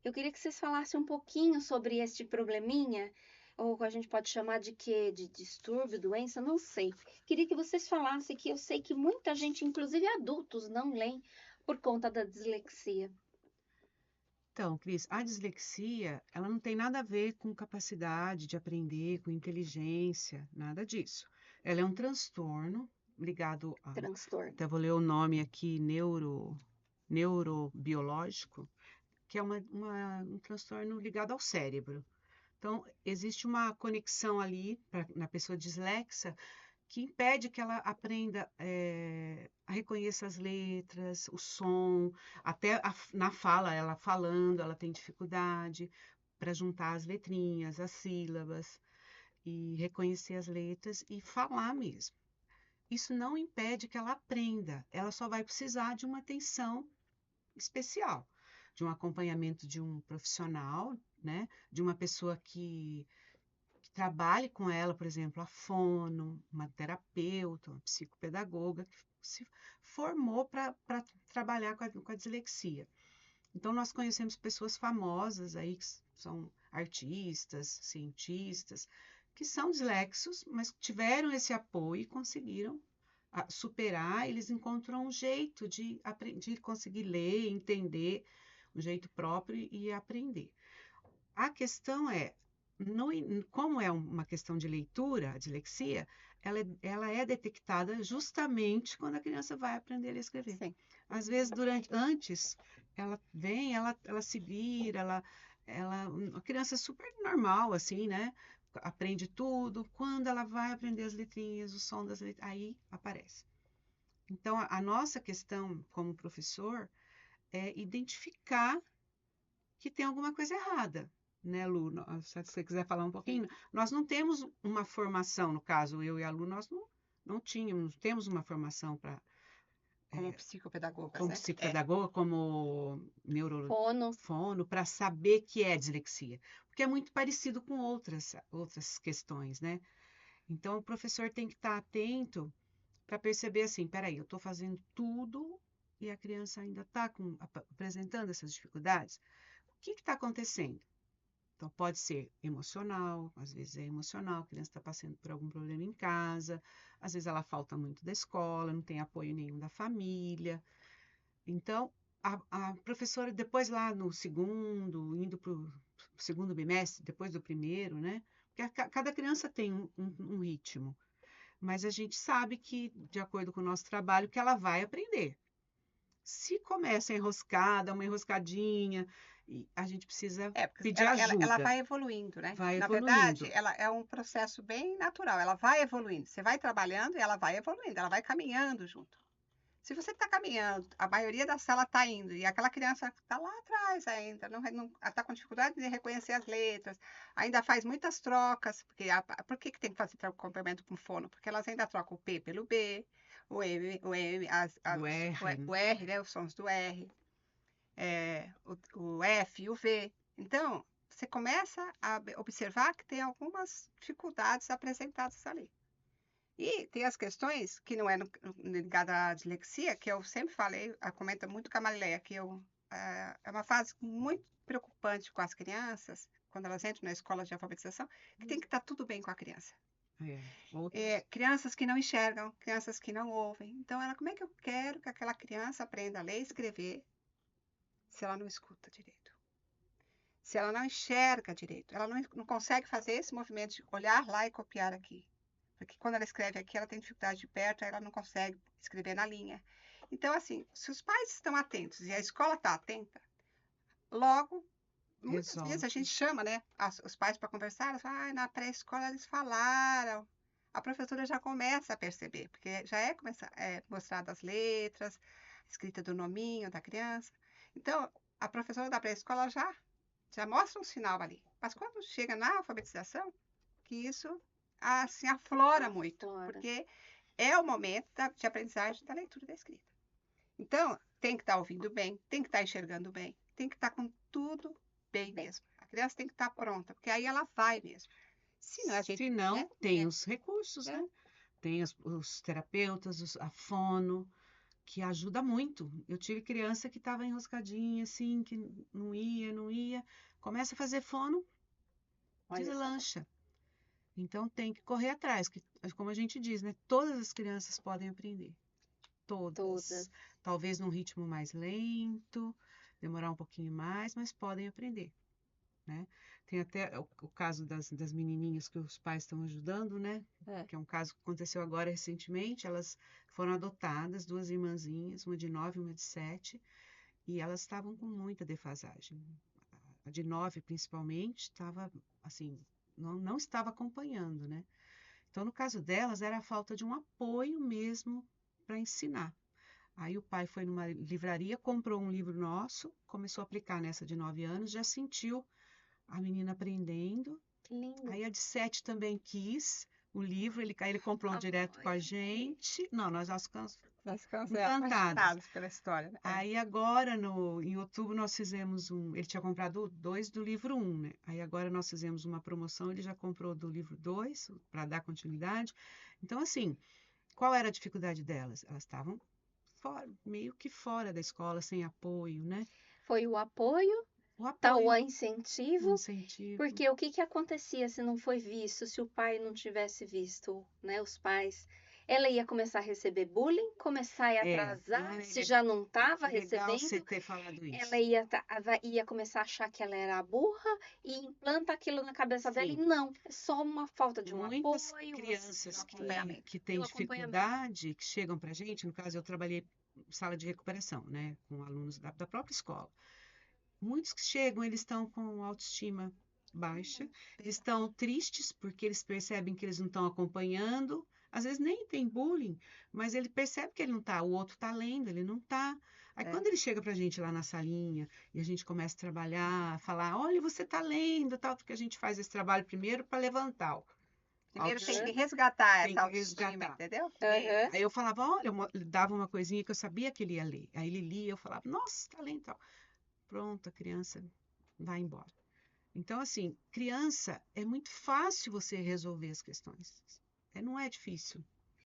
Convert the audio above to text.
Eu queria que vocês falassem um pouquinho sobre este probleminha, ou a gente pode chamar de quê? De distúrbio, doença, não sei. Queria que vocês falassem que eu sei que muita gente, inclusive adultos, não leem por conta da dislexia. Então, Cris, a dislexia, ela não tem nada a ver com capacidade de aprender, com inteligência, nada disso. Ela é um transtorno ligado a, Transtorno. até vou ler o nome aqui, neurobiológico, que é um transtorno ligado ao cérebro. Então, existe uma conexão ali na pessoa dislexa que impede que ela aprenda a reconhecer as letras, o som, até na fala, ela falando, ela tem dificuldade para juntar as letrinhas, as sílabas, e reconhecer as letras e falar mesmo. Isso não impede que ela aprenda, ela só vai precisar de uma atenção especial, de um acompanhamento de um profissional, né? De uma pessoa que trabalhe com ela, por exemplo, a fono, uma terapeuta, uma psicopedagoga, que se formou para trabalhar com a dislexia. Então, nós conhecemos pessoas famosas aí, que são artistas, cientistas, que são dislexos, mas tiveram esse apoio e conseguiram superar, eles encontram um jeito de conseguir ler, entender, um jeito próprio e aprender. A questão é, como é uma questão de leitura, a dislexia, ela é detectada justamente quando a criança vai aprender a ler e escrever. Sim. Às vezes, antes, ela vem, ela se vira, a criança é super normal, assim, né? Aprende tudo. Quando ela vai aprender as letrinhas, o som das letrinhas, aí aparece. Então, a nossa questão como professor é identificar que tem alguma coisa errada, né, Lu? Se você quiser falar um pouquinho, nós não temos uma formação, no caso, eu e a Lu, nós não temos uma formação para Como psicopedagogas, como né? psicopedagoga, como Fono. neurofono, para saber que é dislexia, porque é muito parecido com outras questões, né? Então, o professor tem que estar atento para perceber assim, peraí, eu estou fazendo tudo e a criança ainda está apresentando essas dificuldades. O que está acontecendo? Então, pode ser emocional, às vezes é emocional, a criança está passando por algum problema em casa, às vezes ela falta muito da escola, não tem apoio nenhum da família. Então, a professora, depois lá no segundo, indo para o segundo bimestre, depois do primeiro, né? Porque cada criança tem um ritmo, mas a gente sabe que, de acordo com o nosso trabalho, que ela vai aprender. Se começa a enroscar, dá uma enroscadinha, a gente precisa Porque pedir ela ajuda. vai evoluindo, né? Vai Na verdade, evoluindo. ela é um processo bem natural. Ela vai evoluindo. Você vai trabalhando e ela vai evoluindo, ela vai caminhando junto. Se você está caminhando, a maioria da sala está indo, e aquela criança está lá atrás ainda, não está com dificuldade de reconhecer as letras, ainda faz muitas trocas, porque por que tem que fazer complemento com fono? Porque elas ainda trocam o P pelo B, o M, O R, né? o R, né, os sons do R, o F e o V. Então, você começa a observar que tem algumas dificuldades apresentadas ali. E tem as questões que não é ligada à dislexia, que eu sempre falei, comenta muito com a Marileia, que é uma fase muito preocupante com as crianças, quando elas entram na escola de alfabetização, que tem que estar tudo bem com a criança. Crianças que não enxergam, crianças que não ouvem. Então, como é que eu quero que aquela criança aprenda a ler e escrever se ela não escuta direito? Se ela não enxerga direito, ela não consegue fazer esse movimento de olhar lá e copiar aqui. Porque quando ela escreve aqui, ela tem dificuldade de perto, aí ela não consegue escrever na linha. Então, assim, se os pais estão atentos e a escola está atenta, logo, muitas vezes a gente chama, né, os pais para conversar, elas falam, na pré-escola eles falaram. A professora já começa a perceber, porque já é mostrado as letras, a escrita do nominho da criança. Então, a professora da pré-escola já mostra um sinal ali. Mas quando chega na alfabetização, que isso assim aflora muito, porque é o momento de aprendizagem da leitura e da escrita. Então, tem que estar ouvindo bem, tem que estar enxergando bem, tem que estar com tudo bem mesmo. A criança tem que estar pronta, porque aí ela vai mesmo. Se não, tem os recursos, É. né? Tem os terapeutas, a fono, que ajuda muito. Eu tive criança que estava enroscadinha, assim, que não ia, não ia. Começa a fazer fono, Olha só. deslancha. Então tem que correr atrás, que, como a gente diz, né? Todas as crianças podem aprender. Todas. Todas. Talvez num ritmo mais lento, demorar um pouquinho mais, mas podem aprender, né? Tem até o caso das menininhas que os pais estão ajudando, né? É. Que é um caso que aconteceu agora recentemente. Elas foram adotadas, duas irmãzinhas, uma de 9 e uma de 7, e elas estavam com muita defasagem. A de 9, principalmente, estava assim, não estava acompanhando, né? Então, no caso delas, era a falta de um apoio mesmo para ensinar. Aí o pai foi numa livraria, comprou um livro nosso, começou a aplicar nessa de 9 anos, já sentiu a menina aprendendo. Que lindo. Aí a de 7 também quis o livro, aí ele comprou direto com a Ai, gente. Não, nós ficamos Nós ficamos encantados. apaixonados pela história, né? Aí agora, em outubro, nós fizemos ele tinha comprado 2 do livro 1, né? Aí agora nós fizemos uma promoção, ele já comprou do livro 2, para dar continuidade. Então, assim, qual era a dificuldade delas? Elas estavam meio que fora da escola, sem apoio, né? Foi o apoio, O tal o apoio, o incentivo, incentivo. porque o que que acontecia se não foi visto, se o pai não tivesse visto, né, os pais? Ela ia começar a receber bullying, começar a atrasar, se já não estava Legal você recebendo, ter falado isso. ela ia começar a achar que ela era burra e implanta aquilo na cabeça dela e Sim. não, é só uma falta de um Muitas apoio, crianças um acompanhamento. que têm um acompanhamento. dificuldade, que chegam para a gente, no caso eu trabalhei em sala de recuperação, né, com alunos da própria escola. Muitos que chegam, eles estão com autoestima baixa, eles estão tristes porque eles percebem que eles não estão acompanhando, às vezes nem tem bullying, mas ele percebe que ele não está, o outro está lendo, ele não está. Aí É. quando ele chega para a gente lá na salinha e a gente começa a trabalhar, falar, olha, você está lendo, tal, porque a gente faz esse trabalho primeiro para levantar o Primeiro tem que autoestima. resgatar Tem essa que autoestima, resgatar. entendeu? Aham. Aí eu falava, olha, dava uma coisinha que eu sabia que ele ia ler. Aí ele lia, eu falava, nossa, tá lendo, tal. Pronto, a criança vai embora. Então, assim, criança, é muito fácil você resolver as questões. Não é difícil.